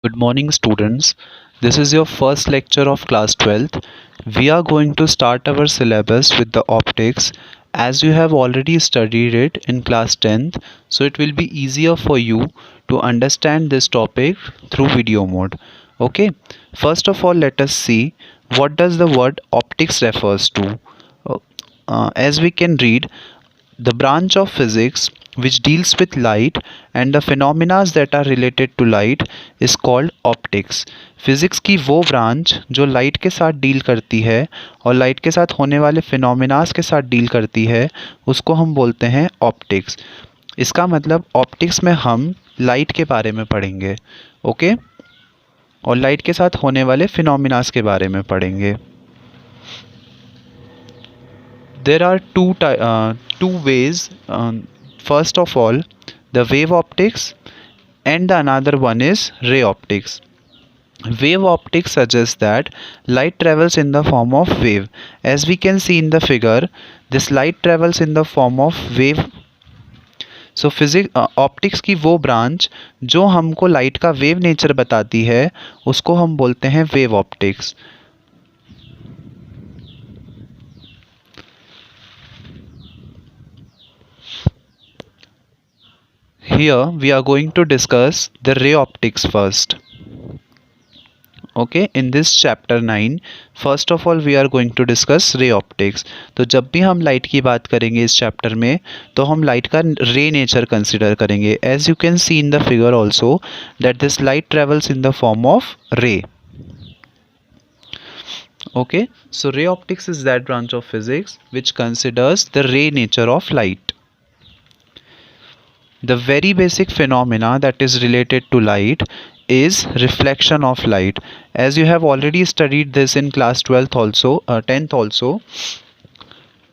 Good morning, students. This is your first lecture of class 12th. We are going to start our syllabus with the optics as you have already studied it in class 10th, so it will be easier for you to understand this topic through video mode. Okay, first of all, let us see what does the word optics refers to. Uh, as we can read, the branch of physics which deals with light and the phenomena that are related to light is called optics. Physics की वो branch जो light के साथ deal करती है और light के साथ होने वाले फिनोमिनास के साथ डील करती है उसको हम बोलते हैं ऑप्टिक्स. इसका मतलब ऑप्टिक्स में हम लाइट के बारे में पढ़ेंगे. ओके, और लाइट के साथ होने वाले फिनोमिनास के बारे में पढ़ेंगे. There are two ways. First of all, the wave optics, and the another one is ray optics. Wave optics suggests that light travels in the form of wave. As we can see in the figure, this light travels in the form of wave. So optics की वो branch जो हमको light का wave nature बताती है उसको हम बोलते हैं wave optics. Here we are going to discuss the ray optics first. Okay, in this chapter 9, first of all we are going to discuss ray optics. तो जब भी हम लाइट की बात करेंगे इस चैप्टर में तो हम लाइट का रे नेचर कंसिडर करेंगे. As you can see in the figure also that this light travels in the form of ray. Okay, so ray optics is that branch of physics which considers the ray nature of light. The very basic phenomena that is related to light is reflection of light. As you have already studied this in class 12th also, 10th also.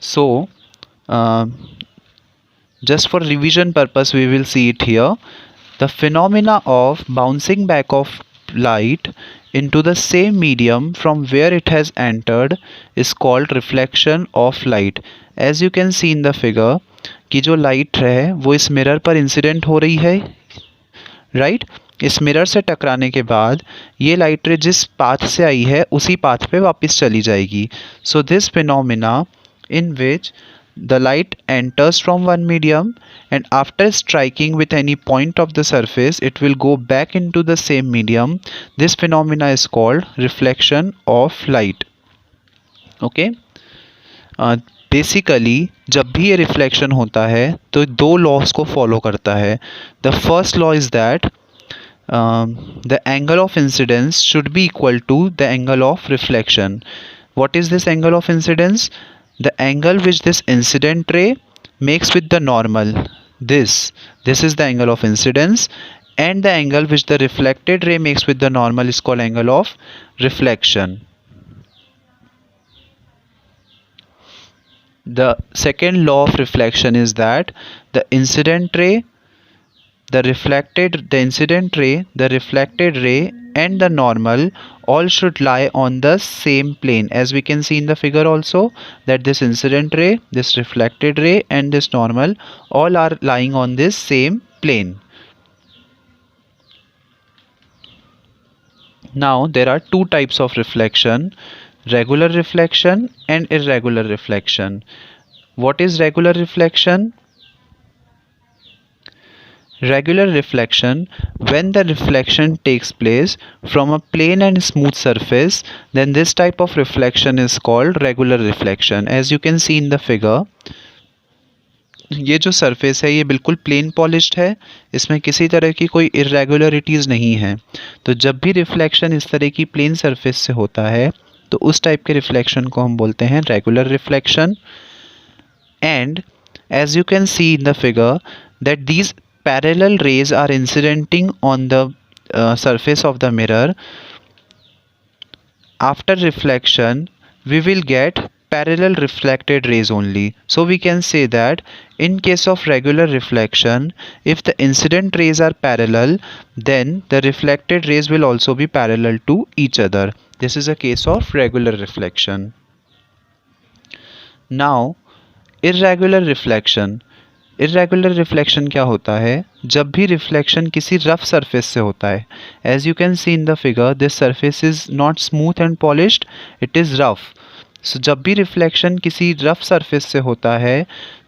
So just for revision purpose we will see it here. The phenomena of bouncing back of light into the same medium from where it has entered is called reflection of light. As you can see in the figure कि जो light है वो इस mirror पर incident हो रही है, right. इस मिरर से टकराने के बाद ये लाइट रे जिस पाथ से आई है उसी पाथ पे वापस चली जाएगी. So this phenomena in which the light enters from one medium and after striking with any point of the surface it will go back into the same medium. This phenomena is called reflection of light. Okay, basically जब भी ये reflection होता है तो दो loss को follow करता है. The first law is that the angle of incidence should be equal to the angle of reflection. What is this angle of incidence? The angle which this incident ray makes with the normal. This is the angle of incidence, and the angle which the reflected ray makes with the normal is called angle of reflection. The second law of reflection is that the incident ray, the incident ray, the reflected ray and the normal all should lie on the same plane. As we can see in the figure also that this incident ray, this reflected ray and this normal all are lying on this same plane. Now there are two types of reflection: regular reflection and irregular reflection. What is regular reflection? Regular reflection, when the reflection takes place from a plain and smooth surface, then this type of reflection is called regular reflection. As you can see in the figure, ये जो surface है ये बिल्कुल plane polished है, इसमें किसी तरह की कोई इरेगुलरिटीज़ नहीं है. तो जब भी रिफ्लेक्शन इस तरह की प्लेन सरफेस से होता है तो उस टाइप के रिफ्लेक्शन को हम बोलते हैं regular reflection. And as you can see in the figure that these parallel rays are incidenting on the surface of the mirror. After reflection we will get parallel reflected rays only. So we can say that in case of regular reflection, if the incident rays are parallel, then the reflected rays will also be parallel to each other. This is a case of regular reflection. Now irregular reflection. Irregular reflection क्या होता है? जब भी reflection किसी rough surface से होता है, as you can see in the figure this surface is not smooth and polished, it is rough. So जब भी रिफ्लेक्शन किसी रफ सरफेस से होता है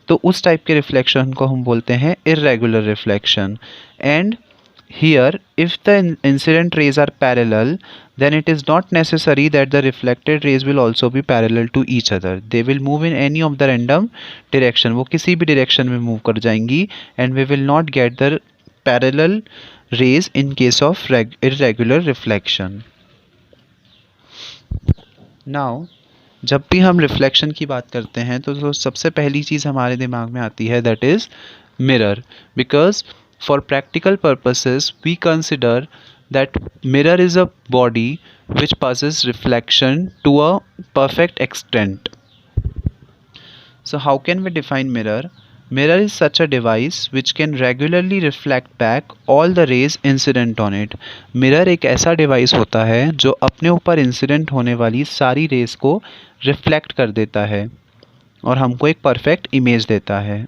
तो उस टाइप के रिफ्लेक्शन को हम बोलते हैं irregular reflection. And here, if the incident rays are parallel, then it is not necessary that the reflected rays will also be parallel to each other. They will move in any of the random direction. वो किसी भी direction में move कर जाएंगी and we will not get the parallel rays in case of irregular reflection. Now, जब भी हम reflection की बात करते हैं तो सबसे पहली चीज़ हमारे दिमाग में आती है that is mirror, because for practical purposes we consider that mirror is a body which passes reflection to a perfect extent. So how can we define mirror? Mirror is such a device which can regularly reflect back all the rays incident on it. Mirror एक ऐसा device होता है जो अपने ऊपर incident होने वाली सारी रेस को रिफ्लेक्ट कर देता है और हमको एक परफेक्ट इमेज देता है।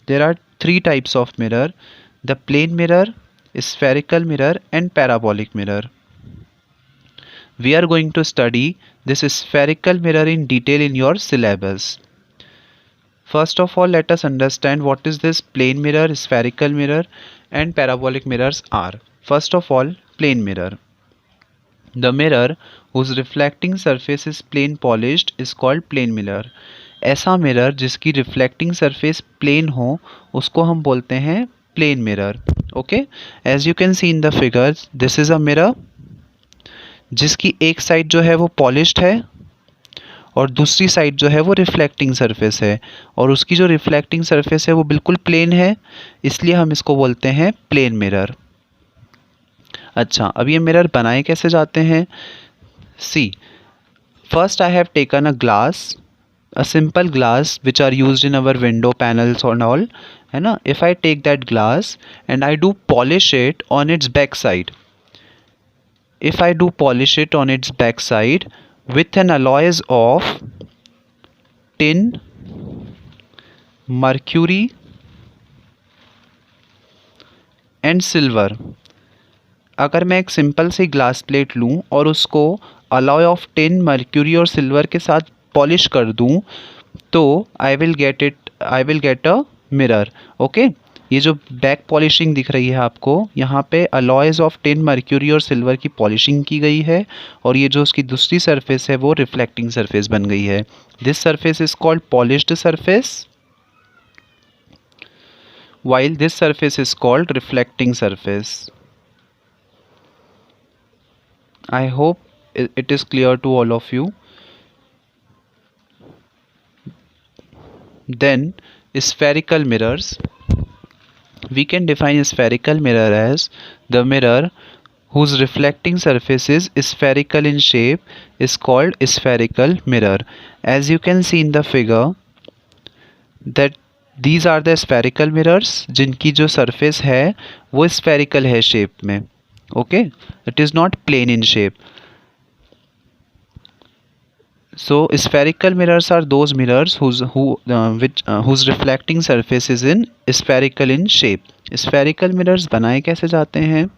There are three types of mirror: the plane mirror, spherical mirror and parabolic mirror. We are going to study this spherical mirror in detail in your syllabus. First of all, let us understand what is this plane mirror, spherical mirror and parabolic mirrors are. First of all, plane mirror. The mirror whose reflecting surface is plane polished is called plane mirror. ऐसा mirror जिसकी reflecting surface plane हो उसको हम बोलते हैं plane mirror. Okay, as you can see in the figure this is a mirror जिसकी एक side जो है वो पॉलिश्ड है और दूसरी साइड जो है वो रिफ्लेक्टिंग सरफेस है और उसकी जो रिफ्लेक्टिंग सरफेस है वो बिल्कुल प्लेन है, इसलिए हम इसको बोलते हैं प्लेन मिरर। अच्छा, अब ये मिरर बनाए कैसे जाते हैं? See, first I have taken a glass, a simple glass which are used in our window panels and all, है ना। if I take that glass and I do polish it on its back side, if I do polish it on its back side with an alloys of tin, mercury and silver, अगर मैं एक simple सी glass plate लूँ और उसको alloy of tin, mercury और silver के साथ polish कर दूं तो I will get a mirror. Okay, ये जो बैक पॉलिशिंग दिख रही है आपको, यहाँ पे अलॉयज ऑफ टिन, मर्क्यूरी और सिल्वर की पॉलिशिंग की गई है और ये जो उसकी दूसरी सरफेस है वो रिफ्लेक्टिंग सरफेस बन गई है। This surface is called polished surface while this surface is called reflecting surface. I hope it is clear to all of you. Then spherical mirrors. We can define a spherical mirror as the mirror whose reflecting surface is spherical in shape is called spherical mirror. As you can see in the figure that these are the spherical mirrors जिनकी जो surface है वो spherical है shape में। Okay, it is not plane in shape. So spherical mirrors are those mirrors whose reflecting surface is in spherical in shape. Spherical mirrors बनाए कैसे जाते हैं?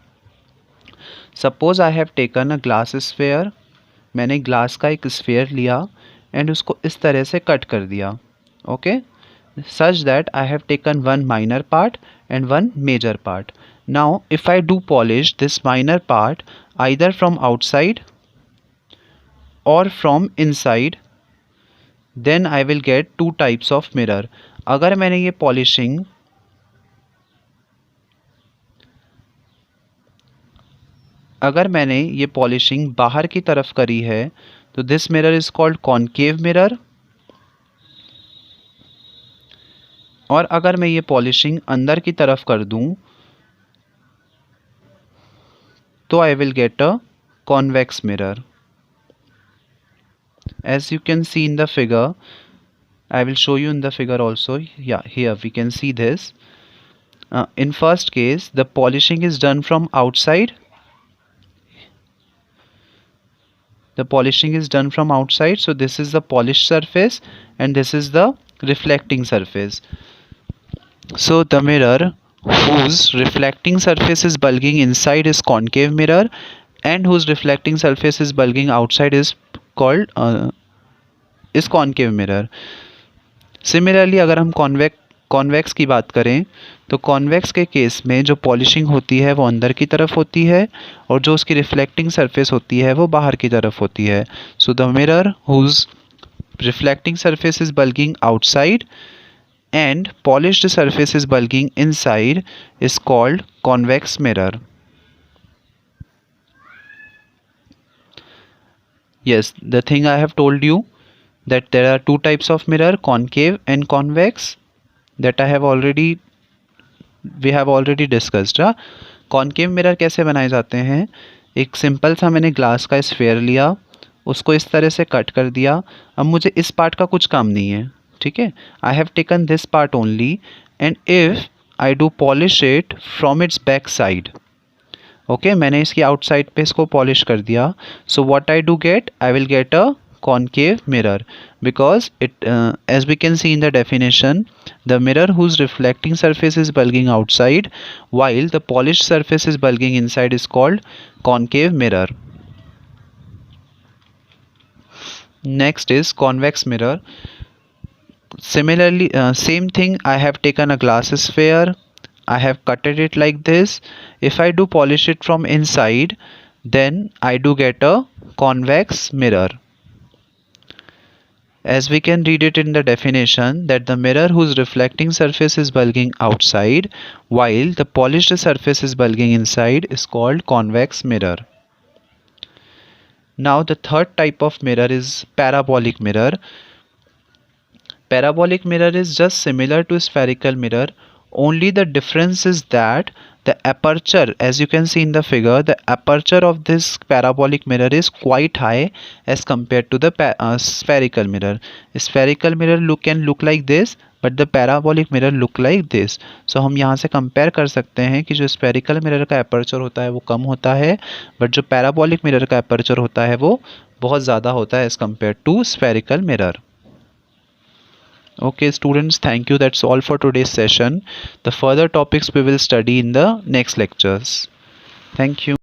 Suppose I have taken a glass sphere. मैंने glass का एक sphere लिया and उसको इस तरह से कट कर दिया। Okay, such that I have taken one minor part and one major part. Now if I do polish this minor part either from outside or from inside, then I will get two types of mirror. अगर मैंने ये polishing बाहर की तरफ करी है तो this mirror is called concave mirror, और अगर मैं ये पॉलिशिंग अंदर की तरफ कर दूं तो I will get a convex mirror. As you can see in the figure, I will show you in the figure also. Yeah, here we can see this. In first case, the polishing is done from outside. The polishing is done from outside. So this is the polished surface and this is the reflecting surface. So the mirror whose reflecting surface is bulging inside is concave mirror, and whose reflecting surface is bulging outside is called is concave mirror. Similarly अगर हम convex की बात करें तो convex के case में जो polishing होती है वो अंदर की तरफ होती है और जो उसकी रिफ्लेक्टिंग सरफेस होती है वो बाहर की तरफ होती है. So the mirror whose reflecting surface is bulging outside and polished surface is bulging inside is called convex mirror. Yes, the thing I have told you that there are two types of mirror, concave and convex, that we have already discussed. Concave mirror कैसे बनाए जाते हैं? एक simple सा मैंने glass का sphere लिया, उसको इस तरह से कट कर दिया. अब मुझे इस पार्ट का कुछ काम नहीं है, ठीक है. आई have taken this part only and if I do polish it from its back side, okay, मैंने इसकी आउटसाइड पे इसको पॉलिश कर दिया. So what I do get, I will get a concave mirror because it as we can see in the definition, the mirror whose reflecting surface is bulging outside while the polished surface is bulging inside is called concave mirror. Next is convex mirror. Similarly, same thing, I have taken a glass sphere, I have cutted it like this. If I do polish it from inside, then I do get a convex mirror. As we can read it in the definition, that the mirror whose reflecting surface is bulging outside while the polished surface is bulging inside is called convex mirror. Now the third type of mirror is parabolic mirror. Parabolic mirror is just similar to spherical mirror, only the difference is that the aperture, as you can see in the figure, the aperture of this parabolic mirror is quite high as compared to the spherical mirror. Spherical mirror can look like this, but the parabolic mirror look like this. So हम यहाँ से compare कर सकते हैं कि जो spherical mirror का aperture होता है वो कम होता है, but जो parabolic mirror का aperture होता है वो बहुत ज़्यादा होता है as compared to spherical mirror. Okay students, thank you. That's all for today's session. The further topics we will study in the next lectures. Thank you.